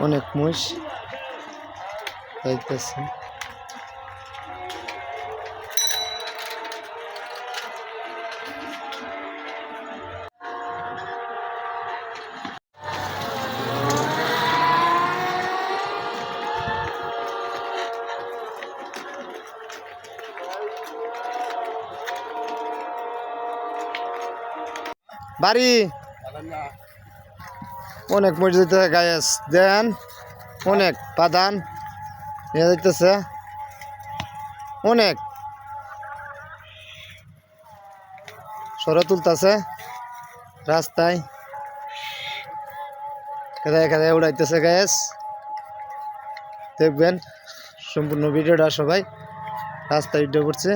অনেক মহিষ যাইতেছে। বাড়ি অনেক মহিষ যাইতেছে গায়েস দেন, অনেক পাদান নিয়ে যাইতেছে, অনেক সরে তুলতেছে রাস্তায়, খেদায় খেদায় উড়াইতেছে গ্যাস। দেখবেন সম্পূর্ণ ভিডিওটা সবাই। রাস্তায় উঠে পড়ছে।